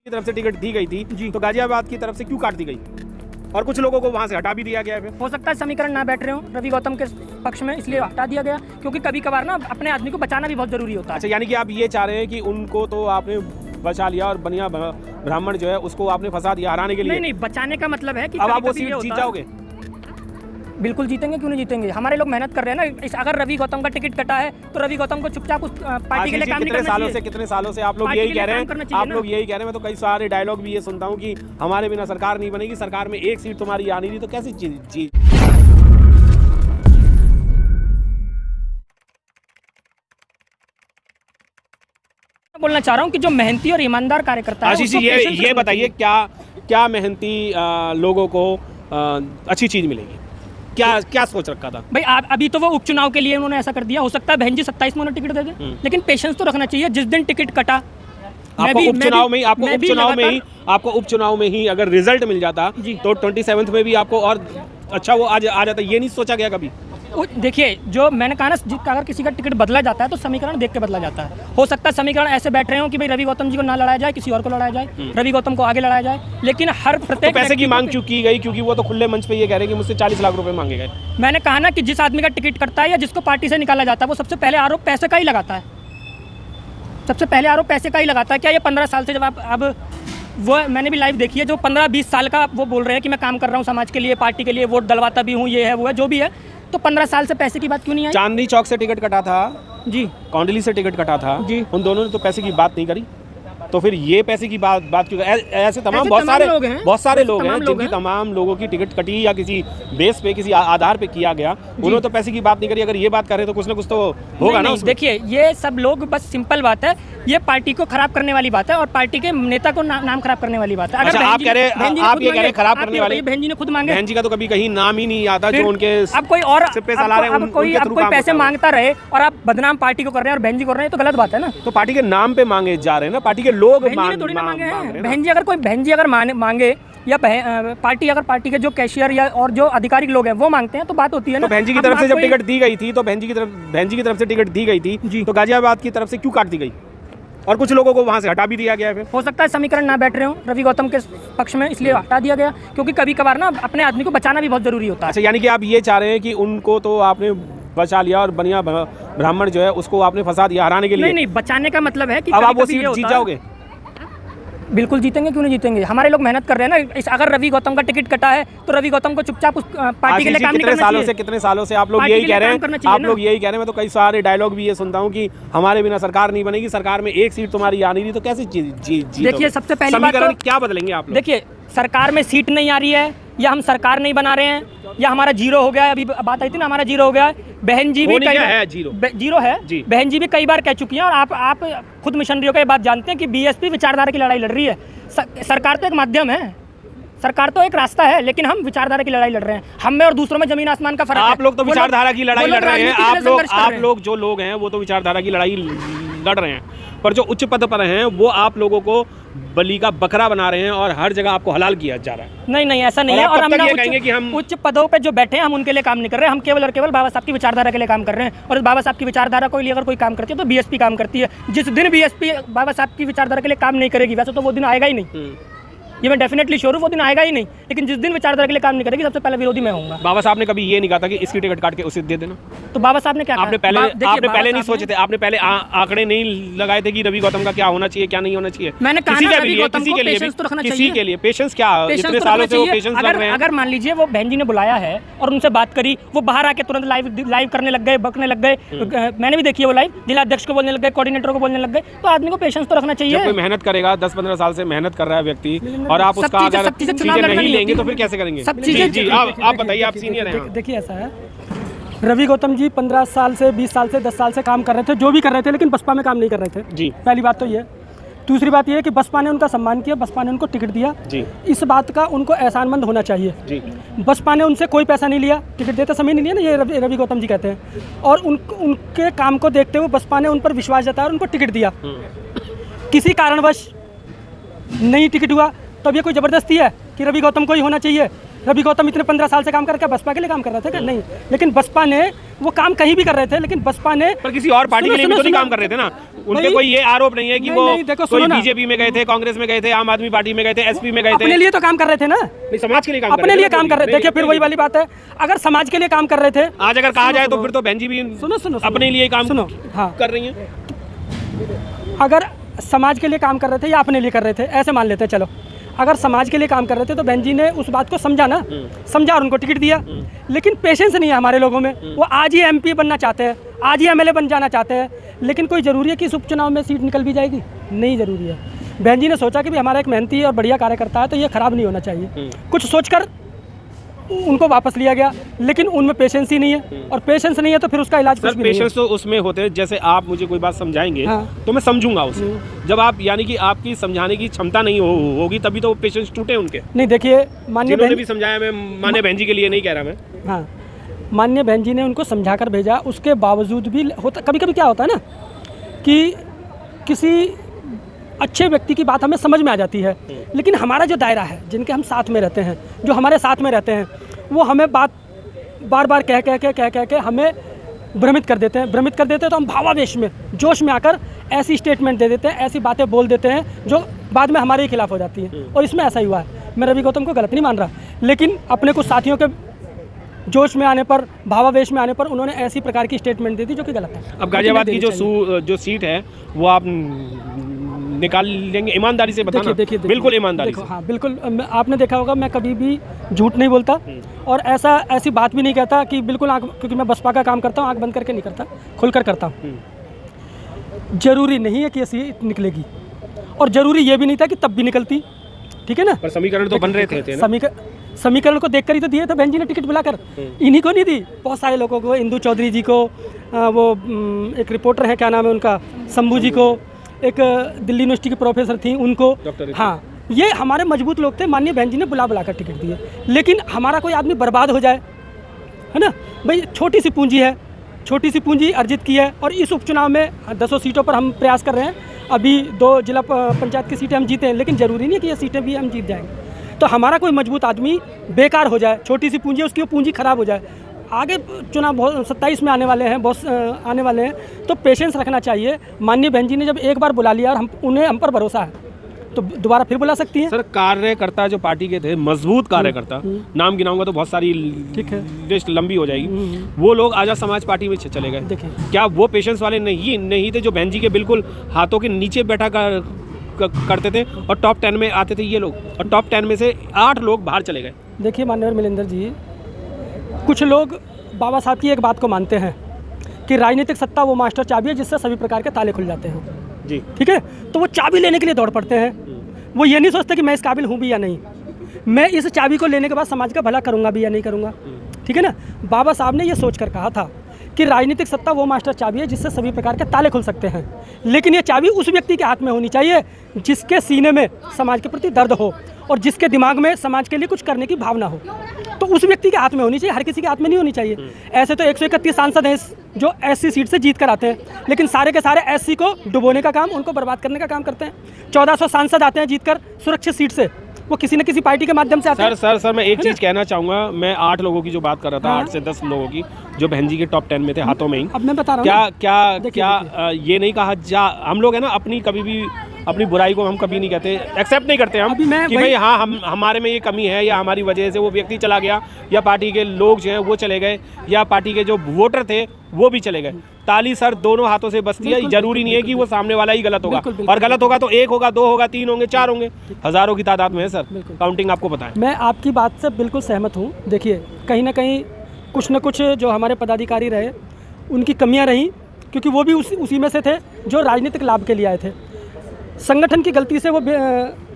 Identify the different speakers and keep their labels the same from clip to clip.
Speaker 1: की तरफ से टिकट दी गई थी जी, तो गाजियाबाद की तरफ से क्यों काट दी गई और कुछ लोगों को वहां से हटा भी दिया गया है?
Speaker 2: हो सकता है समीकरण ना बैठ रहे हो रवि गौतम के पक्ष में, इसलिए हटा दिया गया, क्योंकि कभी कभार ना अपने आदमी को बचाना भी बहुत जरूरी होता है।
Speaker 1: अच्छा, यानी कि आप ये चाह रहे हैं कि उनको तो आपने बचा लिया और बनिया ब्राह्मण जो है उसको आपने फंसा दिया हराने के लिए?
Speaker 2: नहीं, बचाने का मतलब है कि
Speaker 1: अब आप वो सीट जीत जाओगे?
Speaker 2: बिल्कुल जीतेंगे, क्यों नहीं जीतेंगे। हमारे लोग मेहनत कर रहे हैं ना। अगर रवि गौतम का टिकट कटा है तो रवि गौतम को चुपचाप उस पार्टी के लिए काम नहीं करना चाहिए।
Speaker 1: कितने सालों से आप लोग यही कह रहे हैं, आप लोग यही कह रहे हैं। मैं तो कई सारे डायलॉग भी ये सुनता हूँ कि हमारे बिना सरकार नहीं बनेगी, सरकार में एक सीट तुम्हारी आनी नहीं, तो कैसी चीज?
Speaker 2: बोलना चाह रहा हूँ कि जो मेहनती और ईमानदार कार्यकर्ता है,
Speaker 1: आशीष जी ये बताइए क्या मेहनती लोगों को अच्छी चीज मिलेगी? क्या सोच रखा था
Speaker 2: भाई? अभी तो वो उपचुनाव के लिए उन्होंने ऐसा कर दिया। हो सकता है बहन जी 27 में टिकट दे दें, लेकिन पेशेंस तो रखना चाहिए। जिस दिन टिकट कटा,
Speaker 1: आपको उपचुनाव में ही अगर रिजल्ट मिल जाता तो 27 में भी आपको और अच्छा वो आ जाता, ये नहीं सोचा गया कभी?
Speaker 2: देखिए, जो मैंने कहा ना, अगर किसी का टिकट बदला जाता है तो समीकरण देख के बदला जाता है। हो सकता है समीकरण ऐसे बैठ रहे हो कि भाई रवि गौतम जी को ना लड़ाया जाए, किसी और को लड़ाया जाए, रवि गौतम को आगे लड़ाया जाए, लेकिन हर प्रत्येक
Speaker 1: पैसे की मांग क्यों की गई? क्योंकि वो तो खुले मंच पे ये कह रहे हैं कि मुझसे 40 लाख रुपए मांगे गए।
Speaker 2: मैंने कहा ना कि जिस आदमी का टिकट कटता है या जिसको पार्टी से निकाला जाता है, वो सबसे पहले आरोप पैसे का ही लगाता है। सबसे पहले आरोप पैसे का ही लगाता है। क्या ये 15 साल से, जब अब वो मैंने भी लाइव देखी है, जो 15-20 साल का वो बोल रहे हैं कि मैं काम कर रहा हूँ समाज के लिए, पार्टी के लिए, वोट डलवाता भी हूँ, ये है वो है, जो भी है, तो 15 साल से पैसे की बात क्यों नहीं आई?
Speaker 1: चांदनी चौक से टिकट कटा था
Speaker 2: जी,
Speaker 1: कौंडली से टिकट कटा था जी, उन दोनों ने तो पैसे की बात नहीं करी, तो फिर ये पैसे की बात क्यों? ऐसे तमाम बहुत सारे लोग हैं जिनकी तमाम लोगों की टिकट कटी या किसी बेस पे, किसी आधार पे किया गया, उन्होंने तो पैसे की बात नहीं करी। अगर ये बात करें तो कुछ ना कुछ तो होगा ना।
Speaker 2: देखिए, ये सब लोग बस सिंपल बात है, ये पार्टी को खराब करने वाली बात है और पार्टी के नेता को नाम खराब करने वाली बात है।
Speaker 1: अगर आप ये कह रहे हैं खराब करने वाली,
Speaker 2: बहन जी ने खुद मांगे,
Speaker 1: बहन जी का तो कभी कहीं नाम ही नहीं आता जो उनके
Speaker 2: अब कोई और कोई पैसे मांगता रहे और आप बदनाम पार्टी को कर रहे हैं और बहन जी कर रहे हैं, तो गलत बात है ना।
Speaker 1: तो पार्टी के नाम पे मांगे जा रहे हैं ना, पार्टी के लोग
Speaker 2: मांगे हैं। बहन जी अगर मांगे या पार्टी के जो कैशियर या और जो आधिकारिक लोग हैं वो मांगते हैं, तो बात होती है ना।
Speaker 1: तो बहन जी की तरफ से जब टिकट दी गई थी, तो बहन जी की तरफ से टिकट दी गई थी, तो गाजियाबाद की तरफ से क्यों काट दी गई और कुछ लोगों को वहां से हटा भी दिया गया है?
Speaker 2: हो सकता है समीकरण ना बैठ रहे हो रवि गौतम के पक्ष में, इसलिए हटा दिया गया, क्योंकि कभी कभार ना अपने आदमी को बचाना भी बहुत जरूरी होता है।
Speaker 1: अच्छा, यानी कि आप ये चाह रहे हैं कि उनको तो आपने बचा लिया और बनिया ब्राह्मण जो है उसको आपने फंसा दिया हराने के लिए?
Speaker 2: नहीं, बचाने का मतलब है कि
Speaker 1: अब आप वो सीट जीत जाओगे?
Speaker 2: बिल्कुल जीतेंगे, क्यों नहीं जीतेंगे। हमारे लोग मेहनत कर रहे हैं ना। अगर रवि गौतम का टिकट कटा है तो रवि गौतम को चुपचाप उस पार्टी के लिए काम नहीं करना चाहिए।
Speaker 1: कितने सालों से आप लोग यही कह रहे हैं, मैं तो कई सारे डायलॉग भी ये सुनता हूँ कि हमारे बिना सरकार नहीं बनेगी, सरकार में एक सीट तुम्हारी आनी नहीं, तो कैसी चीज?
Speaker 2: देखिए, सबसे पहली बात तो
Speaker 1: क्या बदलेंगे आप लोग?
Speaker 2: देखिए, सरकार में सीट नहीं आ रही है, या हम सरकार नहीं बना रहे हैं, या हमारा जीरो हो गया है। अभी बात आई थी ना, हमारा जीरो हो गया है। बहन जी भी जीरो है, बहन जी भी कई बार कह चुकी हैं, और आप खुद मिशनरियों का बात जानते हैं कि बीएसपी विचारधारा की लड़ाई लड़ रही है। सरकार तो एक माध्यम है, सरकार तो एक रास्ता है, लेकिन हम विचारधारा की लड़ाई लड़ रहे हैं। हम में और दूसरों में जमीन आसमान का फर्क है।
Speaker 1: आप लोग तो विचारधारा की लड़ाई लड़ रहे हैं, आप लोग जो लोग हैं वो तो विचारधारा की लड़ाई लड़ रहे हैं, पर जो उच्च पद पर हैं वो आप लोगों को बलि का बकरा बना रहे हैं और हर जगह आपको हलाल किया जा रहा है।
Speaker 2: नहीं, ऐसा नहीं है। और हम
Speaker 1: कहेंगे कि हम
Speaker 2: उच्च पदों पे जो बैठे हैं हम उनके लिए काम नहीं कर रहे हैं, हम केवल और केवल बाबा साहब की विचारधारा के लिए काम कर रहे हैं। और बाबा साहब की विचारधारा को लिए अगर कोई काम करती है तो बीएसपी काम करती है। जिस दिन बीएसपी बाबा साहब की विचारधारा के लिए काम नहीं करेगी, वैसे तो वो दिन आएगा ही नहीं, ये मैं डेफिनेटली श्योर हूँ, वो दिन आएगा ही नहीं। लेकिन जिस दिन विचारधारा के लिए काम नहीं करेगी, सबसे पहले विरोधी मैं होऊंगा।
Speaker 1: बाबा साहब ने कभी ये नहीं कहा था कि इसकी टिकट काट के उसे दे देना?
Speaker 2: तो बाबा साहब ने क्या कहा?
Speaker 1: आपने पहले नहीं सोचे थे? आपने पहले आंकड़े नहीं लगाए थे कि रवि गौतम का क्या होना चाहिए, क्या नहीं होना चाहिए?
Speaker 2: मैंने कहा
Speaker 1: किसी के लिए पेशेंस क्या? इतने सालों से वो पेशेंस लग रहे हैं।
Speaker 2: अगर मान लीजिए वो बहन जी ने बुलाया है और उनसे बात करी, वो बाहर आके तुरंत लाइव करने लग गए, बकने लग गए, मैंने भी देखी है वो लाइव, जिला अध्यक्ष को बोलने लग गए, कोऑर्डिनेटर को बोलने लग गए, तो आदमी को पेशेंस तो रखना चाहिए।
Speaker 1: कोई मेहनत करेगा, 10-15 साल से मेहनत कर रहा है व्यक्ति, और आप उसका चीजें नहीं लेंगे तो फिर कैसे करेंगे? सब चीजें आप बताइए, आप सीनियर हैं।
Speaker 2: देखिए, ऐसा है, रवि गौतम जी 15 साल से, 20 साल से, 10 साल से काम कर रहे थे, जो भी कर रहे थे, लेकिन बसपा में काम नहीं कर रहे थे जी। पहली बात तो ये। दूसरी बात ये है कि बसपा ने उनका सम्मान किया, बसपा ने उनको टिकट दिया जी। इस बात का उनको एहसानमंद होना चाहिए जी। बसपा ने उनसे कोई पैसा नहीं लिया, टिकट देते समय नहीं लिया ना, ये रवि गौतम जी कहते हैं। और उनके काम को देखते हुए बसपा ने उन पर विश्वास जताया और उनको टिकट दिया। किसी कारणवश नहीं टिकट हुआ तो अब ये कोई ज़बरदस्ती है कि रवि गौतम को ही होना चाहिए? रवि गौतम इतने 15 साल से काम करके बसपा के लिए काम कर रहे थे क्या? नहीं, लेकिन बसपा ने वो काम कहीं भी कर रहे थे, लेकिन बसपा ने
Speaker 1: पर किसी और पार्टी के लिए भी तो नहीं काम कर रहे थे ना। उनके कोई ये आरोप नहीं है कि वो कोई बीजेपी में गए थे, कांग्रेस में गए थे, आम आदमी पार्टी में गए थे, एसपी में गए थे।
Speaker 2: अपने लिए तो काम कर रहे थे ना,
Speaker 1: समाज के लिए काम
Speaker 2: अपने लिए काम कर रहे थे। देखिए फिर वही वाली बात है, अगर समाज के लिए काम कर रहे थे,
Speaker 1: आज अगर कहा जाए तो फिर तो बहन जी भी
Speaker 2: सुनो
Speaker 1: अपने लिए काम कर रही है।
Speaker 2: अगर समाज के लिए काम कर रहे थे या अपने लिए कर रहे थे, ऐसे मान लेते हैं। चलो, अगर समाज के लिए काम कर रहे थे तो बहन जी ने उस बात को समझा ना, समझा और उनको टिकट दिया। लेकिन पेशेंस नहीं है हमारे लोगों में, वो आज ही एमपी बनना चाहते हैं, आज ही एमएलए बन जाना चाहते हैं। लेकिन कोई ज़रूरी है कि इस उपचुनाव में सीट निकल भी जाएगी? नहीं ज़रूरी है। बहन जी ने सोचा कि भाई हमारा एक मेहनती और बढ़िया कार्यकर्ता है, तो ये ख़राब नहीं होना चाहिए। कुछ सोचकर उनको वापस लिया गया, लेकिन उनमें पेशेंस ही नहीं है, और पेशेंस नहीं है तो फिर उसका इलाज कुछ भी नहीं है।
Speaker 1: पेशेंस तो उसमें होते हैं, जैसे आप मुझे कोई बात समझाएंगे तो मैं समझूंगा उसे। जब आप यानी कि आपकी समझाने की क्षमता नहीं होगी तभी तो पेशेंस टूटे उनके।
Speaker 2: नहीं, देखिए माननीय
Speaker 1: जिन्होंने भी समझाया, मैं माननीय बहन जी के लिए नहीं कह रहा मैं।
Speaker 2: हाँ, माननीय बहन जी ने उनको समझा कर भेजा, उसके बावजूद भी होता, कभी कभी क्या होता है ना कि किसी अच्छे व्यक्ति की बात हमें समझ में आ जाती है, लेकिन हमारा जो दायरा है, जिनके हम साथ में रहते हैं, जो हमारे साथ में रहते हैं, वो हमें बात बार बार कह के हमें भ्रमित कर देते हैं। भ्रमित कर देते हैं तो हम भावावेश में, जोश में आकर ऐसी स्टेटमेंट दे देते हैं, ऐसी बातें बोल देते हैं जो बाद में हमारे ही खिलाफ हो जाती हैं। और इसमें ऐसा ही हुआ है। मैं रवि गौतम को गलत नहीं मान रहा, लेकिन अपने कुछ साथियों के जोश में आने पर, भावावेश में आने पर उन्होंने ऐसी प्रकार की स्टेटमेंट दी थी जो कि गलत है।
Speaker 1: अब गाजियाबाद की जो सीट है वो आप निकाल लेंगे? ईमानदारी से बताना। देखिए, बिल्कुल ईमानदारी से।
Speaker 2: हाँ, बिल्कुल। आपने देखा होगा मैं कभी भी झूठ नहीं बोलता, और ऐसी बात भी नहीं कहता कि बिल्कुल आँख, क्योंकि मैं बसपा का काम करता हूँ, आँख बंद करके नहीं करता, खुलकर करता हूँ। जरूरी नहीं है कि ये सीट निकलेगी, और जरूरी ये भी नहीं था कि तब भी निकलती, ठीक है ना।
Speaker 1: पर समीकरण तो बन रहे थे ना?
Speaker 2: समीकरण को देखकर ही तो दिए थे बहन जी ने टिकट बुलाकर। इन्हीं को नहीं दी, बहुत सारे लोगों को, इंदू चौधरी जी को, वो एक रिपोर्टर है, क्या नाम है उनका, शंभू जी को, एक दिल्ली यूनिवर्सिटी की प्रोफेसर थी उनको। हाँ, ये हमारे मजबूत लोग थे, माननीय बहन जी ने बुला कर टिकट दिए। लेकिन हमारा कोई आदमी बर्बाद हो जाए, है ना भाई, छोटी सी पूंजी है, छोटी सी पूंजी अर्जित की है, और इस उपचुनाव में 10 सीटों पर हम प्रयास कर रहे हैं। अभी 2 जिला पंचायत की सीटें हम जीते हैं, लेकिन ज़रूरी नहीं है कि ये सीटें भी हम जीत जाएंगे। तो हमारा कोई मजबूत आदमी बेकार हो जाए, छोटी सी पूंजी है, उसकी वो पूंजी खराब हो जाए, आगे चुनाव 27 में आने वाले हैं, बहुत आने वाले हैं, तो पेशेंस रखना चाहिए। माननीय बहन जी ने जब एक बार बुला लिया और हम पर भरोसा है, तो दोबारा फिर बुला सकती हैं।
Speaker 1: सर, कार्यकर्ता जो पार्टी के थे, मजबूत कार्यकर्ता, नाम गिनाऊंगा तो बहुत सारी लिस्ट लंबी हो जाएगी, वो लोग आजाद समाज पार्टी में चले गए। देखिए, क्या वो पेशेंस वाले नहीं थे जो बहन जी के बिल्कुल हाथों के नीचे बैठा करते थे और टॉप 10 में आते थे ये लोग, और टॉप 10 में से 8 लोग बाहर चले गए।
Speaker 2: देखिए माननीय मिलिंदर जी, कुछ लोग बाबा साहब की एक बात को मानते हैं कि राजनीतिक सत्ता वो मास्टर चाबी है जिससे सभी प्रकार के ताले खुल जाते हैं
Speaker 1: जी,
Speaker 2: ठीक है। तो वो चाबी लेने के लिए दौड़ पड़ते हैं, वो ये नहीं सोचते कि मैं इस काबिल हूँ भी या नहीं, मैं इस चाबी को लेने के बाद समाज का भला करूँगा भी या नहीं करूँगा, ठीक है ना। बाबा साहब ने ये सोच कर कहा था कि राजनीतिक सत्ता वो मास्टर चाबी है जिससे सभी प्रकार के ताले खुल सकते हैं, लेकिन ये चाबी उस व्यक्ति के हाथ में होनी चाहिए जिसके सीने में समाज के प्रति दर्द हो और जिसके दिमाग में समाज के लिए कुछ करने की भावना हो, तो उस व्यक्ति के हाथ में होनी चाहिए, हर किसी के हाथ में नहीं होनी चाहिए। ऐसे तो 131 सांसद हैं जो एससी सीट से जीत कर आते हैं, लेकिन सारे के सारे एससी को डुबोने का काम, उनको बर्बाद करने का काम करते हैं। 1400 सांसद आते हैं जीतकर सुरक्षित सीट से, वो किसी न किसी पार्टी के माध्यम से आते हैं।
Speaker 1: सर मैं एक चीज़ कहना चाहूँगा, मैं 8 लोगों की जो बात कर रहा था, 8 से 10 लोगों की जो बहन जी के टॉप 10 में थे, हाथों में ही।
Speaker 2: अब मैं बता रहा हूँ
Speaker 1: क्या ये नहीं कहा हम लोग है ना, कभी भी अपनी बुराई को हम कभी नहीं कहते, एक्सेप्ट नहीं करते हम कि भाई हाँ हमारे में ये कमी है, या हमारी वजह से वो व्यक्ति चला गया, या पार्टी के लोग जो हैं वो चले गए, या पार्टी के जो वोटर थे वो भी चले गए। ताली सर दोनों हाथों से बजती है, जरूरी नहीं है कि वो सामने वाला ही गलत होगा, और गलत होगा तो 1 होगा, 2 होगा, 3 होंगे, 4 होंगे, हज़ारों की तादाद में है सर, काउंटिंग आपको पता है।
Speaker 2: मैं आपकी बात से बिल्कुल सहमत हूँ। देखिए, कहीं ना कहीं कुछ न कुछ जो हमारे पदाधिकारी रहे उनकी कमियाँ रहीं, क्योंकि वो भी उसी में से थे जो राजनीतिक लाभ के लिए आए थे। संगठन की गलती से वो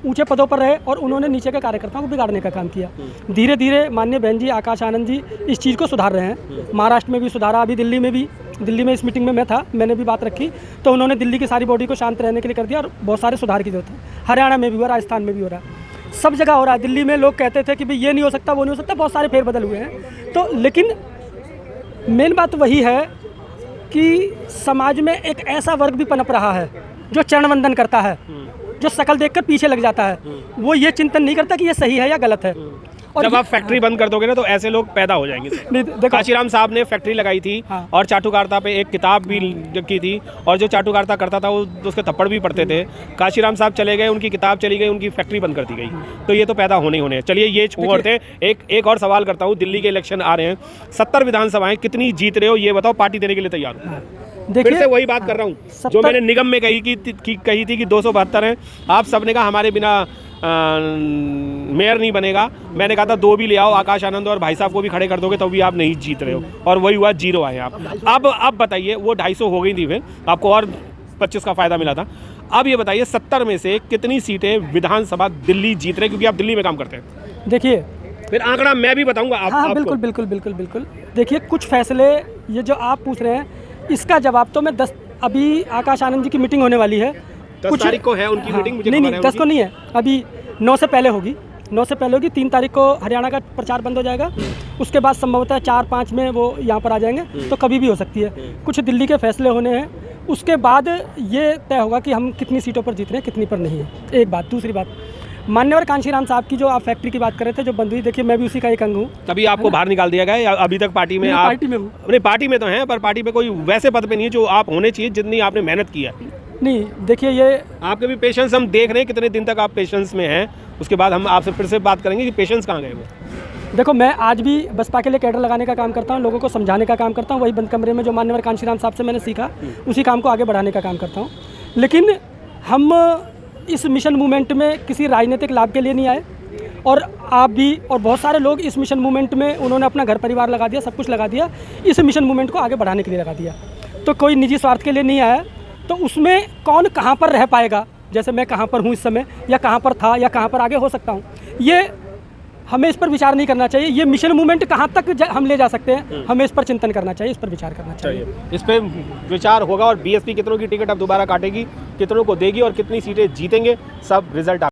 Speaker 2: ऊंचे पदों पर रहे और उन्होंने नीचे के कार्यकर्ताओं को बिगाड़ने का काम किया। धीरे धीरे माननीय बहन जी, आकाश आनंद जी इस चीज़ को सुधार रहे हैं। महाराष्ट्र में भी सुधारा, अभी दिल्ली में इस मीटिंग में मैं था, मैंने भी बात रखी, तो उन्होंने दिल्ली की सारी बॉडी को शांत रहने के लिए कर दिया, और बहुत सारे सुधार की जरूरत है। हरियाणा में भी हो रहा है, राजस्थान में भी हो रहा है, सब जगह हो रहा है। दिल्ली में लोग कहते थे कि भाई ये नहीं हो सकता, वो नहीं हो सकता, बहुत सारे फेरबदल हुए हैं। तो लेकिन मेन बात वही है कि समाज में एक ऐसा वर्ग भी पनप रहा है जो चरण वंदन करता है, जो शकल देखकर पीछे लग जाता है, वो ये चिंतन नहीं करता कि ये सही है या गलत है।
Speaker 1: और जब आप फैक्ट्री बंद कर दोगे ना तो ऐसे लोग पैदा हो जाएंगे। काशीराम साहब ने फैक्ट्री लगाई थी और चाटुकारिता पे एक किताब भी की थी, और जो चाटुकारिता करता था वो उसके थप्पड़ भी पड़ते थे। काशीराम साहब चले गए, उनकी किताब चली गई, उनकी फैक्ट्री बंद कर दी गई। तो ये तो पैदा होने हैं। चलिए ये छोड़ते, एक और सवाल करता हूँ। दिल्ली के इलेक्शन आ रहे हैं, 70 विधानसभाएं कितनी जीत रहे हो ये बताओ, पार्टी देने के लिए तैयार हो? फिर से वही बात कर रहा हूँ जो मैंने निगम में कही थी कि 272 हैं। आप सबने कहा हमारे बिना मेयर नहीं बनेगा। मैंने कहा था 2 भी ले आओ, आकाश आनंद और भाई साहब को भी खड़े कर दोगे तो भी आप नहीं जीत रहे हो, और वही हुआ, 0 आए आप। अब बताइए, वो 250 हो गई थी, फिर आपको और 25 का फायदा मिला था। अब ये बताइए 70 में से कितनी सीटें विधानसभा दिल्ली जीत रहे, क्योंकि आप दिल्ली में काम करते हैं।
Speaker 2: देखिए,
Speaker 1: फिर आंकड़ा मैं भी बताऊंगा आप।
Speaker 2: हाँ, बिल्कुल बिल्कुल बिल्कुल बिल्कुल। देखिए, कुछ फैसले ये जो आप पूछ रहे हैं, इसका जवाब तो मैं अभी आकाश आनंद जी की मीटिंग होने वाली है,
Speaker 1: 10 तारीख को है उनकी मीटिंग। मुझे
Speaker 2: नहीं 10 को नहीं है, अभी 9 से पहले होगी। 9 से पहले होगी। 3 तारीख को हरियाणा का प्रचार बंद हो जाएगा, उसके बाद संभवतः 4-5 में वो यहाँ पर आ जाएंगे, तो कभी भी हो सकती है। कुछ दिल्ली के फैसले होने हैं, उसके बाद ये तय होगा कि हम कितनी सीटों पर जीत रहे हैं, कितनी पर नहीं है। एक बात। दूसरी बात, मान्यवर कांशीराम साहब की जो आप फैक्ट्री की बात कर रहे थे, जो बंद हुई, देखिए मैं भी उसी का एक अंग हूँ।
Speaker 1: तभी आपको बाहर निकाल दिया गया है? अभी तक पार्टी में?
Speaker 2: पार्टी में हूँ।
Speaker 1: अपने पार्टी में तो हैं, पर पार्टी में कोई वैसे पद पे नहीं है जो आप होने चाहिए, जितनी आपने मेहनत की है।
Speaker 2: नहीं, देखिए, ये
Speaker 1: आपके भी पेशेंस हम देख रहे हैं, कितने दिन तक आप पेशेंस में हैं। उसके बाद हम आपसे फिर से बात करेंगे कि पेशेंस कहाँ गए वो।
Speaker 2: देखो, मैं आज भी बसपा के लिए कैडर लगाने का काम करता हूँ, लोगों को समझाने का काम करता हूँ। वही बंद कमरे में जो मान्यवर कांशीराम साहब से मैंने सीखा, उसी काम को आगे बढ़ाने का काम करता हूँ। लेकिन हम इस मिशन मूवमेंट में किसी राजनीतिक लाभ के लिए नहीं आए, और आप भी और बहुत सारे लोग इस मिशन मूवमेंट में उन्होंने अपना घर परिवार लगा दिया, सब कुछ लगा दिया, इस मिशन मूवमेंट को आगे बढ़ाने के लिए लगा दिया। तो कोई निजी स्वार्थ के लिए नहीं आया। तो उसमें कौन कहाँ पर रह पाएगा, जैसे मैं कहाँ पर हूँ इस समय, या कहाँ पर था, या कहाँ पर आगे हो सकता हूँ, ये हमें इस पर विचार नहीं करना चाहिए। ये मिशन मूवमेंट कहाँ तक हम ले जा सकते हैं, हमें इस पर चिंतन करना चाहिए, इस पर विचार करना चाहिए।
Speaker 1: इस पर विचार होगा, और बीएसपी कितनों की टिकट अब दोबारा काटेगी, कितनों को देगी और कितनी सीटें जीतेंगे, सब रिजल्ट